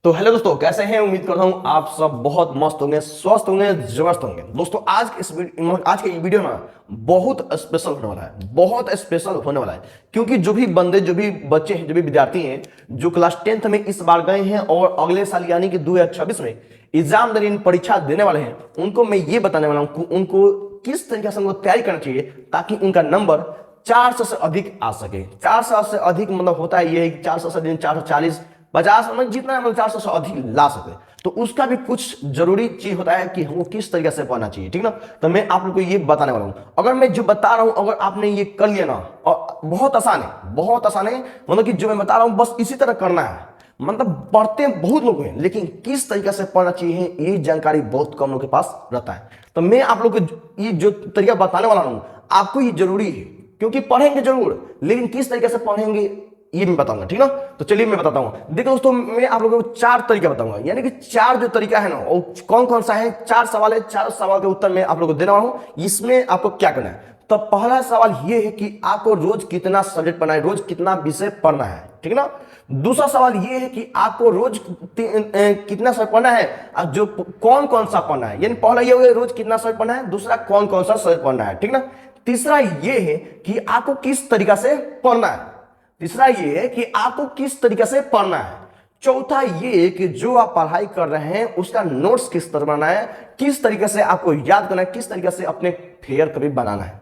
तो हेलो दोस्तों, कैसे हैं? उम्मीद करता हूं आप सब बहुत मस्त होंगे, स्वस्थ होंगे, जबरदस्त होंगे। दोस्तों आज के वीडियो ना बहुत स्पेशल होने वाला है, बहुत स्पेशल होने वाला है। क्योंकि जो भी बंदे, जो भी बच्चे हैं, जो भी विद्यार्थी हैं जो क्लास 10th में इस बार गए हैं और अगले साल यानी कि 2026 में एग्जाम देने, परीक्षा देने वाले हैं, उनको मैं ये बताने वाला हूं उनको किस तरीके से उनको तैयारी करना चाहिए ताकि उनका नंबर 400 से अधिक आ सके। 400 से अधिक मतलब होता है ये 400 से 440 50 मतलब जितना मतलब 400 से अधिक ला सके, तो उसका भी कुछ जरूरी चीज होता है कि हमको किस तरीके से पढ़ना चाहिए, ठीक ना। तो मैं आप लोग को ये बताने वाला हूं। अगर मैं जो बता रहा हूं अगर आपने ये कर लिया ना, और बहुत आसान है, बहुत आसान है, मतलब कि जो मैं बता रहा हूं बस इसी तरह करना है। मतलब पढ़ते बहुत लोग हैं लेकिन किस तरीके से पढ़ना चाहिए ये जानकारी बहुत कम लोगों के पास रहता है। तो मैं आप लोग को ये जो तरीका बताने वाला हूं आपको ये जरूरी है, क्योंकि पढ़ेंगे जरूर लेकिन किस तरीके से पढ़ेंगे ये मैं बताऊंगा, ठीक ना। तो चलिए मैं बताता हूं। देखो दोस्तों, मैं आप लोगों को 4 तरीका बताऊंगा, यानी कि 4 जो तरीका है ना वो कौन कौन सा है। 4 सवाल है, 4 सवाल के उत्तर मैं आप लोगों को देने वाला हूं। इसमें आपको क्या करना है, तो पहला सवाल ये है कि आपको रोज कितना सब्जेक्ट पढ़ना है, रोज कितना विषय पढ़ना है, ठीक ना। दूसरा सवाल ये है कि आपको रोज कितना सब्जेक्ट पढ़ना है, जो कौन कौन सा पढ़ना है, यानी पहला ये हो गया रोज कितना सब्जेक्ट पढ़ना है, दूसरा कौन कौन सा सब्जेक्ट पढ़ना है, ठीक ना। तीसरा ये है कि आपको किस तरीका से पढ़ना है, तीसरा ये है कि आपको किस तरीके से पढ़ना है। चौथा ये है कि जो आप पढ़ाई कर रहे हैं उसका नोट्स किस तरह बनाना है, किस तरीके से आपको याद करना है, किस तरीके से अपने फेयर कभी बनाना है।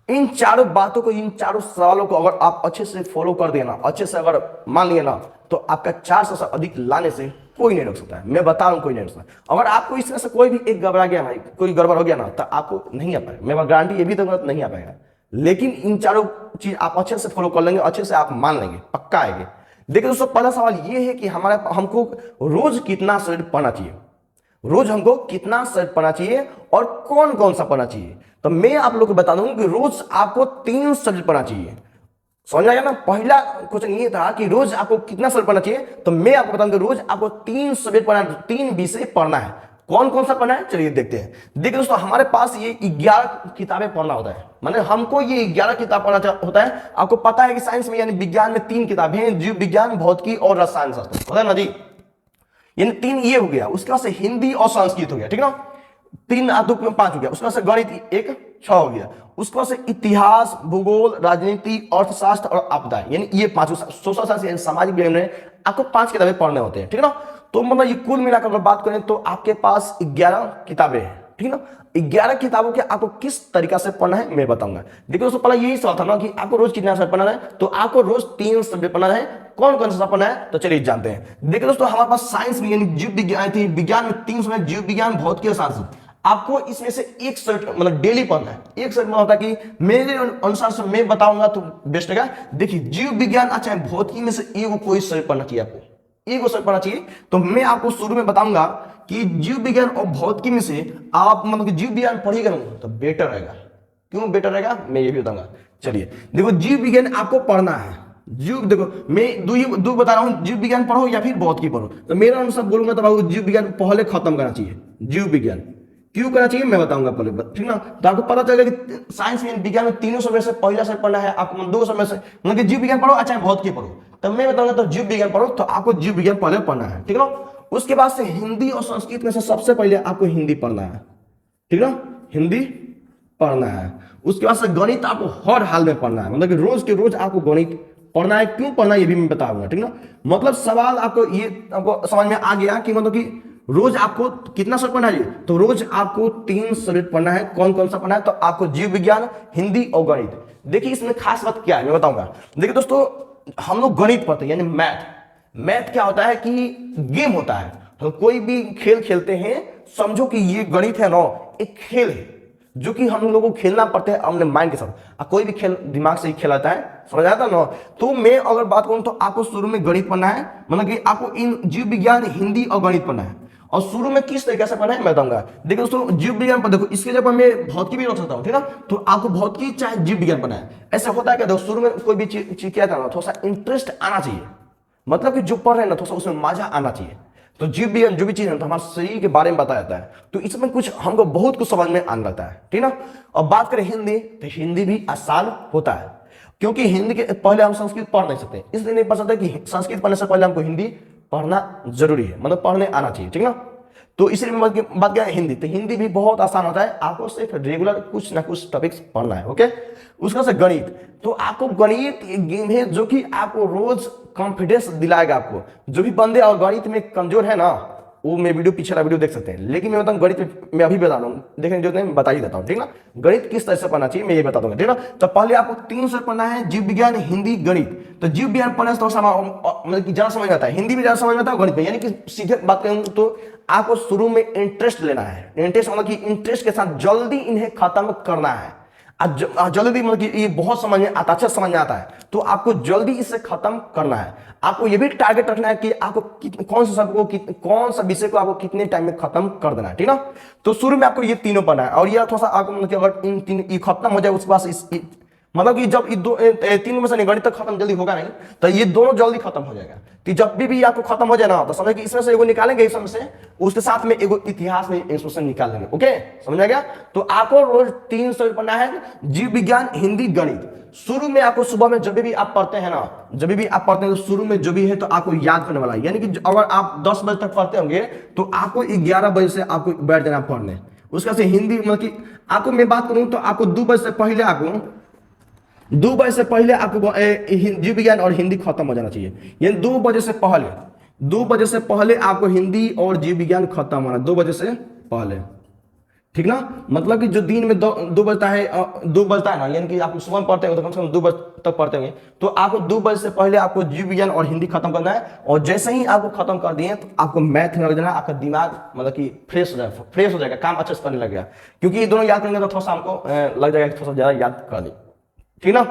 इन चारों बातों को, इन चारों सवालों को अगर आप अच्छे से फॉलो कर देना, अच्छे से अगर मान लिया ना, तो आपका 400 से अधिक लाने से कोई नहीं रोक सकता है। मैं बता रहा हूं कोई नहीं रोक सकता। अगर आपको इसमें से कोई भी एक घबरा गया भाई, कोई गड़बड़ हो गया ना, तो आपको नहीं आ पाएगा। मैं गारंटी ये भी दूंगा नहीं आ पाएगा। लेकिन इन चारों चीज आप अच्छे से फॉलो कर लेंगे, अच्छे से आप मान लेंगे, पक्का आएंगे। देखिए दोस्तों, पहला सवाल ये है कि हमको रोज कितना सब्जेक्ट पढ़ना चाहिए, रोज हमको कितना सब्जेक्ट पढ़ना चाहिए और कौन कौन सा पढ़ना चाहिए। तो मैं आप लोग को बता दूं कि रोज आपको 3 सब्जेक्ट पढ़ना चाहिए। समझ आया ना। पहला क्वेश्चन ये था कि रोज आपको कितना सब्जेक्ट पढ़ना चाहिए, तो मैं आपको बताऊंगा रोज आपको 3 सब्जेक्ट पढ़ना, 3 विषय पढ़ना है। कौन कौन सा पढ़ना है चलिए देखते हैं। देखिए दोस्तों, हमारे पास ये 11 किताबें पढ़ना होता है, मतलब हमको ये 11 किताब पढ़ना होता है। आपको पता है कि साइंस में यानी विज्ञान में 3 किताबें हैं, जीव विज्ञान, भौतिकी और रसायन शास्त्र, होता है ना जी। यानी 3 ये हो गया, उसके बाद से हिंदी और संस्कृत हो गया, ठीक ना। 3 आ 2 5 हो गया। उसके बाद से गणित 1 6 हो गया। उसके बाद से इतिहास, भूगोल, राजनीति, अर्थशास्त्र और आपदा, यानी ये 5 सोशल साइंस यानी सामाजिक विज्ञान में आपको 5 किताबें पढ़ने होते हैं, ठीक ना। तो मतलब ये कुल मिलाकर अगर बात करें तो आपके पास 11 किताबें हैं, ठीक ना। 11 किताबों के आपको किस तरीका से पढ़ना है मैं बताऊंगा। देखिए दोस्तों, पहला यही सवाल था ना कि आपको रोज कितना सब्जेक्ट पढ़ना है, तो आपको रोज 3 सब्जेक्ट पढ़ना है। कौन कौन सा पढ़ना है तो चलिए जानते हैं। देखिए दोस्तों, हमारे पास साइंस में यानी जीव विज्ञान थी, विज्ञान में 3 सब्जेक्ट, जीव विज्ञान, भौतिकी और संस्कृत। आपको इसमें से एक सब्जेक्ट मतलब डेली पढ़ना है। एक सब्जेक्ट होता है कि मेरे अनुसार से मैं बताऊंगा तो बेस्ट रहेगा। देखिए, जीव विज्ञान अच्छा है, भौतिकी में से एगो कोई सब्जेक्ट पढ़ना चाहिए, आपको एक सब्जेक्ट पढ़ना चाहिए। तो मैं आपको शुरू में बताऊंगा कि जीव विज्ञान और भौतिकी में से आप मतलब कि जीव विज्ञान पढ़िएगा ना तो बेटर रहेगा। क्यों बेटर रहेगा मैं ये भी बताऊंगा। चलिए देखो, जीव विज्ञान आपको पढ़ना है। जीव देखो, मैं दो बता रहा हूं, जीव विज्ञान पढ़ो या फिर भौतिकी पढ़ो। तो मेरा अनुसार बोलूंगा तो आपको जीव विज्ञान पहले खत्म करना चाहिए। जीव विज्ञान क्यों करना चाहिए मैं बताऊंगा पहले, ठीक ना। तो आपको पता चलेगा कि साइंस में, विज्ञान में 3 समय से पहला से पढ़ना है आपको, 2 समय से मतलब कि जीव विज्ञान पढ़ो अच्छा भौतिकी पढ़ो। तो मैं बताऊंगा तो जीव विज्ञान पढ़ो, तो आपको जीव विज्ञान पहले पढ़ना है, ठीक ना। उसके बाद से हिंदी और संस्कृत में से सबसे पहले आपको हिंदी पढ़ना है, ठीक ना, हिंदी पढ़ना है। उसके बाद से गणित आपको हर हाल में पढ़ना है, मतलब कि रोज के रोज आपको गणित पढ़ना है। क्यों पढ़ना है ये भी मैं बताऊंगा, ठीक ना। मतलब सवाल आपको ये आपको समझ में आ गया कि मतलब कि रोज आपको कितना सब्जेक्ट पढ़ना है, तो रोज आपको 3 सब्जेक्ट पढ़ना है। कौन कौन सा पढ़ना है, तो आपको जीव विज्ञान, हिंदी और गणित। देखिए इसमें खास बात क्या है मैं बताऊंगा। देखिए दोस्तों, हम लोग गणित पढ़ते हैं यानी मैथ। मैथ क्या होता है कि गेम होता है। तो कोई भी खेल खेलते हैं, समझो कि ये गणित है ना, एक खेल है जो कि हम लोगों को खेलना पड़ता है अपने माइंड के साथ। कोई भी खेल दिमाग से ही खेलाता है, समझ आता ना। तो मैं अगर बात करूं तो आपको शुरू में गणित पढ़ना है, मतलब कि आपको इन जीव विज्ञान, हिंदी और गणित पढ़ना है। और शुरू में किस तरीके से पढ़ना है मैं बताऊंगा। देखो दोस्तों, जीव विज्ञान पर देखो, इसके जगह मैं भौतिकी भी रख सकता हूं, ठीक है। तो आपको भौतिकी चाहे जीव विज्ञान पढ़ना है। ऐसा होता है क्या, देखो शुरू में कोई भी चीज क्या था ना, थोड़ा सा इंटरेस्ट आना चाहिए, मतलब कि जो पढ़ रहे हैं ना थोड़ा सा उसमें मजा आना चाहिए। तो जीव विज्ञान जो भी चीज है तो हमारे शरीर के बारे में बताया जाता है, तो इसमें कुछ हमको बहुत कुछ समझ में आने लगता है, ठीक ना। अब बात करें हिंदी, तो हिंदी भी आसान होता है, क्योंकि हिंदी के पहले हम संस्कृत पढ़ नहीं सकते, इसलिए नहीं पढ़ सकते कि संस्कृत पढ़ने से पहले हमको हिंदी पढ़ना जरूरी है, मतलब पढ़ने आना चाहिए, ठीक ना। तो इसलिए मैं बात क्या है हिंदी, तो हिंदी भी बहुत आसान होता है, आपको सिर्फ रेगुलर कुछ ना कुछ टॉपिक्स पढ़ना है, ओके। उसका से गणित, तो आपको गणित एक गेम है जो कि आपको रोज कॉन्फिडेंस दिलाएगा। आपको जो भी बंदे और गणित में कमजोर है ना, वो मेरे वीडियो पिछला वीडियो देख सकते हैं, लेकिन मैं बताऊँ गणित में अभी बता रहा हूँ, देखने जो मैं बता ही देता हूँ, ठीक ना। गणित किस तरह से पढ़ना चाहिए मैं ये बता दूंगा, ठीक ना। तो पहले आपको 3 विषय पढ़ना है, जीव विज्ञान, हिंदी, गणित। तो जीव विज्ञान पढ़ने से थोड़ा मतलब कि ज्यादा समझ में आता है, हिंदी भी ज्यादा समझ में आता है, गणित में, यानी कि सीधे बात करूँ तो आपको शुरू में इंटरेस्ट लेना है। इंटरेस्ट मतलब कि इंटरेस्ट के साथ जल्दी इन्हें खत्म करना है। जल्दी मतलब कि ये बहुत समझ में आता, अच्छा समझ में आता है, तो आपको जल्दी इसे खत्म करना है। आपको ये भी टारगेट रखना है कि आपको कौन सा विषय को आपको कितने टाइम में खत्म कर देना है, ठीक ना। तो शुरू में आपको ये तीनों पढ़ना है, और ये थोड़ा सा आपको मतलब कि अगर इन तीन ये खत्म हो जाए उसके बाद मतलब कि जब तीनों में से गणित तक खत्म जल्दी होगा नहीं, तो ये दोनों जल्दी खत्म हो जाएगा। तो जब भी आपको खत्म हो जाए ना, तो समझ कि इसमें से एगो निकालेंगे, इसमें से उसके साथ में एगो इतिहास में इंस्ट्रक्शन निकाल लेंगे, ओके, समझ आ गया। तो आपको रोज 3 विषय पढ़ना है, जीव विज्ञान, हिंदी, गणित। शुरू में आपको सुबह में जब भी आप पढ़ते हैं ना, जब भी आप पढ़ते हैं तो शुरू में जो भी है तो आपको याद करने वाला है, यानी कि अगर आप 10 बजे तक पढ़ते होंगे तो आपको 11 बजे से आपको बैठ जाना पढ़ने। उसका से हिंदी मतलब कि आपको मैं बात करूं तो आपको 2 बजे से पहले आपको जीव विज्ञान और हिंदी खत्म हो जाना चाहिए, यानी 2 बजे से पहले आपको हिंदी और जीव विज्ञान खत्म होना, 2 बजे से पहले, ठीक ना। मतलब कि जो दिन में 2 बजता है ना, यानी कि आप सुबह में पढ़ते हो तो कम से कम 2 बजे तक पढ़ते होंगे, तो आपको 2 बजे से पहले आपको जीव विज्ञान और हिंदी खत्म करना है। और जैसे ही आपको खत्म कर दिए तो आपको मैथ में लग जाना, आपका दिमाग मतलब कि फ्रेश हो जाएगा, काम अच्छे से करने लगेगा, क्योंकि ये दोनों याद करेंगे तो थोड़ा सा हमको लग जाएगा थोड़ा सा ज्यादा याद कर ली, ठीक ना।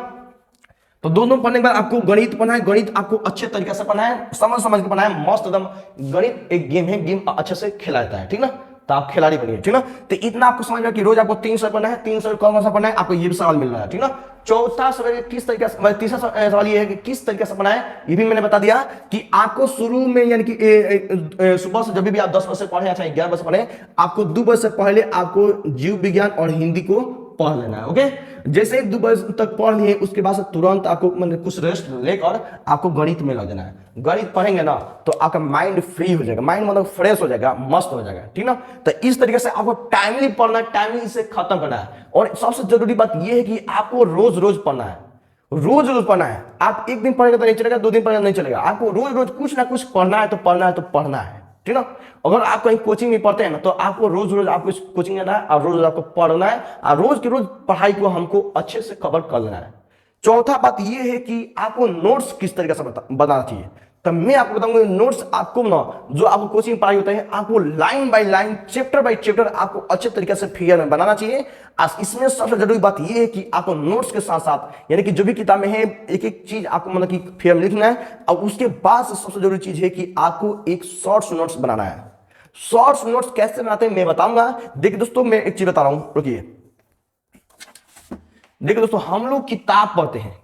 तो दोनों पढ़ने के बाद आपको गणित पढ़ना है, गणित आपको अच्छे तरीके से पढ़ना है, समझ के पढ़ना है, मस्त एकदम। गणित एक गेम है, गेम अच्छे से खेला जाता है, ठीक ना। तो आप खिलाड़ी बनिए, ठीक ना। तो इतना आपको समझ में कि रोज आपको 3 सवाल पढ़ना है, 3 सवाल कौन सा पढ़ना है, आपको ये भी सवाल मिल रहा है, ठीक ना। चौथा सवाल किस तरीके से, तीसरा सवाल ये है कि किस तरीके से पढ़ना है, ये भी मैंने बता दिया कि आपको शुरू में यानी कि सुबह से जब भी आप 10 बजे से पढ़े चाहे 11 बजे से पढ़े, आपको 2 बजे से पहले आपको जीव विज्ञान और हिंदी को पढ़ लेना है, ओके। जैसे 2 बजे तक पढ़ लिए उसके बाद तुरंत आपको मतलब कुछ रेस्ट लेकर आपको गणित में लग जाना है। गणित पढ़ेंगे ना तो आपका माइंड फ्री हो जाएगा, माइंड मतलब फ्रेश हो जाएगा, मस्त हो जाएगा, ठीक ना। तो इस तरीके से आपको टाइमली पढ़ना है, टाइमली इसे खत्म करना है। और सबसे जरूरी बात यह है कि आपको रोज रोज पढ़ना है, रोज पढ़ना है। आप एक दिन पढ़ेगा तो नहीं चलेगा, 2 दिन पढ़ेगा नहीं चलेगा, आपको रोज रोज कुछ ना कुछ पढ़ना है तो पढ़ना है, ठीक ना। अगर आप कहीं कोचिंग में पढ़ते हैं ना तो आपको रोज रोज आपको कोचिंग जाना है और रोज आपको पढ़ना है, और रोज की रोज पढ़ाई को हमको अच्छे से कवर कर लेना है। चौथा बात यह है कि आपको नोट्स किस तरीके से बनाना चाहिए। तब मैं आपको बताऊंगा नोट्स आपको ना, जो आपको कोचिंग पढ़ाई होता है, आपको line by line, chapter by chapter आपको अच्छे तरीके से फिगर में बनाना चाहिए। इसमें सबसे जरूरी बात यह है कि आपको नोट्स के साथ साथ यानी कि जो भी किताब में है एक एक चीज आपको मतलब कि फिगर में लिखना है, और उसके बाद सबसे जरूरी चीज है कि आपको एक शॉर्ट्स नोट्स बनाना है। शॉर्ट्स नोट्स कैसे बनाते हैं मैं बताऊंगा। देखिए दोस्तों, मैं एक चीज बता रहा हूं, रुकिए। देखिए दोस्तों, हम लोग किताब पढ़ते हैं,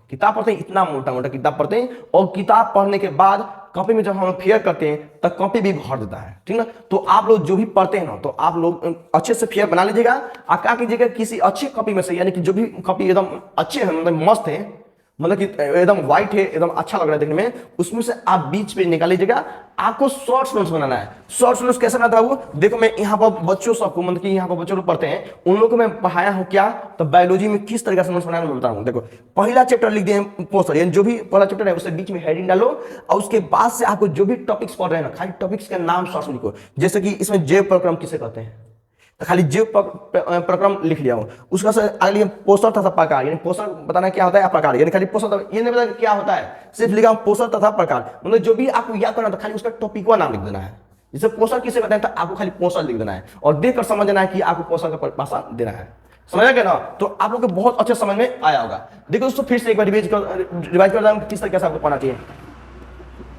इतना मोटा मोटा किताब पढ़ते हैं, और किताब पढ़ने के बाद कॉपी में जब हम फेयर करते हैं तब कॉपी भी भर देता है, ठीक ना। तो आप लोग जो भी पढ़ते हैं ना, तो आप लोग अच्छे से फेयर बना लीजिएगा। आप क्या कीजिएगा, किसी अच्छी कॉपी में से, यानी कि जो भी कॉपी एकदम अच्छे हैं, मतलब मस्त है, मतलब कि एकदम व्हाइट है, एकदम अच्छा लग रहा है देखने में, उसमें से आप बीच पे निकाल लीजिएगा। आपको शॉर्ट्स नोट्स बनाना है। शॉर्ट्स नोट्स कैसे बनाता है वो देखो, मैं यहाँ पर बच्चों सबको मतलब कि यहाँ पर बच्चों लोग पढ़ते हैं उन लोगों को मैं पढ़ाया हूँ क्या, तो बायोलॉजी में किस तरीके से नोट्स बनाना मैं बता रहा हूँ। देखो, पहला चैप्टर लिख दिए पोस्टर, यानी जो भी पहला चैप्टर है उससे बीच में हेडिंग डालो, और उसके बाद से आपको जो भी टॉपिक्स पढ़ रहे हैं ना, खाली टॉपिक्स के नाम शॉर्ट्स में लिखो। जैसे कि इसमें जैव प्रक्रम किसे कहते हैं, तो खाली जीव प्रक्रम लिख लिया हूं। उसका अगले पोषण तथा प्रकार, यानी पोषण बताना क्या होता है, प्रकार, यानी खाली पोषण, ये नहीं पता क्या होता है, सिर्फ लिखा हूं पोषण तथा प्रकार। मतलब जो भी आपको याद करना तो खाली उसका टॉपिक का नाम लिख देना है। जैसे पोषण किसे कहते हैं तो आपको खाली पोषण लिख देना है, और देखकर समझना है कि आपको पोषण का परिभाषा देना है। समझ गए ना, तो आप लोग को बहुत अच्छे समझ में आया होगा। देखो दोस्तों, फिर से एक बार रिवाइज कर रहा हूं किस तरीके से आपको पढ़ना चाहिए।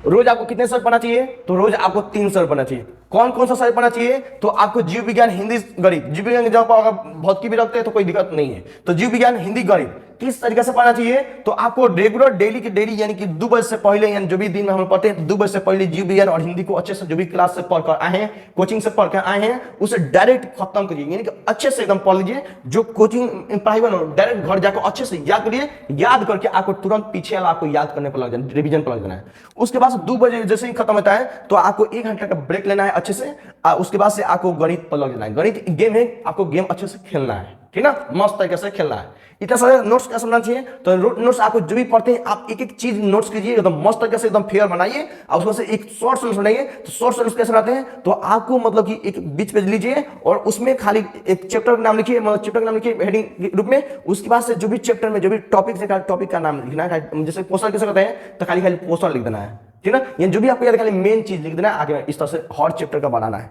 रोज आपको कितने सर पढ़ना चाहिए, तो रोज आपको 3 सर पढ़ना चाहिए। कौन कौन सा सर पढ़ना चाहिए, तो आपको जीव विज्ञान, हिंदी, गणित। जीव विज्ञान जब भौतिकी भी रखते हैं तो कोई दिक्कत नहीं है, तो जीव विज्ञान, हिंदी, गणित किस तरीके से पढ़ना चाहिए, तो आपको रेगुलर डेली की डेली यानी कि 2 बजे से पहले, यानी जो भी दिन में हम पढ़ते हैं 2 बजे से पहले जीव विज्ञान और हिंदी को अच्छे से जो भी क्लास से पढ़कर आए हैं, कोचिंग से पढ़कर आए हैं, उसे डायरेक्ट खत्म करिए, यानी कि अच्छे से एकदम पढ़ लीजिए। जो कोचिंग पढ़ाई बनो डायरेक्ट घर जाकर अच्छे से याद करिए, याद करके आपको तुरंत पीछे वाला आपको याद करने पर लग जाना, रिवीजन पर लग जाना है। उसके बाद 2 बजे जैसे ही खत्म होता है तो आपको 1 घंटा का ब्रेक लेना है अच्छे से, उसके बाद से आपको गणित पर लग जाना है। गणित गेम है, आपको गेम अच्छे से खेलना है, ठीक ना, मस्त तरीके से खेलना है। इतना सारे नोट्स कैसे बनाना चाहिए, तो नोट्स आपको जो भी पढ़ते हैं आप एक एक चीज नोट्स कीजिए, एकदम मस्त तरीके से एकदम फेयर बनाइए, और उसमें से एक शॉर्ट सोल्यूशन बनाइए। तो शॉर्ट सोल्यूशन कैसे बनाते हैं, तो आपको मतलब कि एक बीच पेज लीजिए और उसमें खाली एक चैप्टर का नाम लिखिए, मतलब चैप्टर का नाम लिखिए हेडिंग के रूप में। उसके बाद से जो भी चैप्टर में जो भी टॉपिक से टॉपिक का नाम लिखना है, जैसे पोस्टर कैसे करते हैं, तो खाली खाली पोस्टर लिख देना है, ठीक ना, ये जो भी आपको याद, खाली मेन चीज लिख देना है, आगे इस तरह से हर चैप्टर का बनाना है।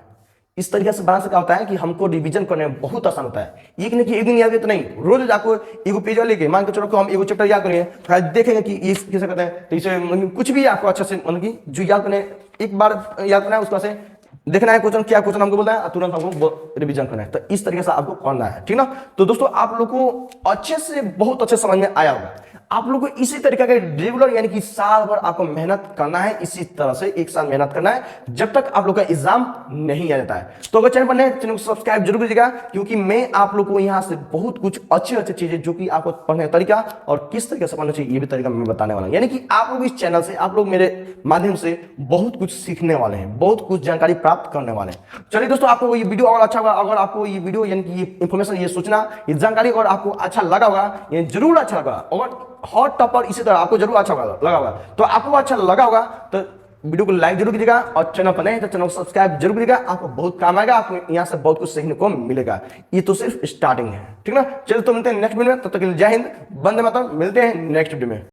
इस तरीके से बनाने से क्या होता है कि हमको रिवीजन करने में बहुत आसान होता है। एक नहीं कि एक दिन याद करते नहीं, रोज आपको एगो पेज लेके मान के चलो कि हम एगो चैप्टर याद करेंगे, देखेंगे कि ये कैसे करते हैं, तो इसे कुछ भी आपको अच्छा से मतलब कि जो याद करने एक बार याद करना है, उसका से देखना है क्वेश्चन क्या क्वेश्चन हमको बोलता है, तुरंत हमको रिवीजन करना है। तो इस तरीके से आपको पढ़ना है, ठीक ना। तो दोस्तों आप लोग को अच्छे से बहुत अच्छे समझ में आया होगा। आप लोग को इसी तरीके का रेगुलर यानी कि साल भर आपको मेहनत करना है, इसी तरह से 1 साल मेहनत करना है जब तक आप लोग का एग्जाम नहीं आ जाता है। तो अगर चैनल पर नए, चैनल को सब्सक्राइब जरूर कीजिएगा, क्योंकि मैं आप लोग को यहाँ से बहुत कुछ अच्छे अच्छे चीजें जो कि आपको पढ़ने का तरीका और किस तरीके से पढ़ना चाहिए ये भी तरीका मैं बताने वाला हूँ। यानी कि आप लोग इस चैनल से, आप लोग मेरे माध्यम से बहुत कुछ सीखने वाले हैं, बहुत कुछ जानकारी प्राप्त करने वाले हैं। चलिए दोस्तों, आपको ये वीडियो अगर अच्छा होगा, अगर आपको ये वीडियो यानी कि ये इंफॉर्मेशन, ये सूचना, ये जानकारी अगर आपको अच्छा लगा होगा, ये जरूर अच्छा लगा, और हॉट टॉपर इसी तरह आपको जरूर अच्छा लगा होगा, तो आपको अच्छा लगा होगा तो वीडियो को लाइक जरूर कीजिएगा, और चैनल पर नए तो चैनल को सब्सक्राइब जरूर कीजिएगा। आपको बहुत काम आएगा, आपको यहाँ से बहुत कुछ सीखने को मिलेगा। ये तो सिर्फ स्टार्टिंग है, ठीक ना। चलिए तो मिलते हैं नेक्स्ट वीडियो में, तब तक के लिए जय हिंद, वंदे मातरम। मिलते हैं नेक्स्ट वीडियो में।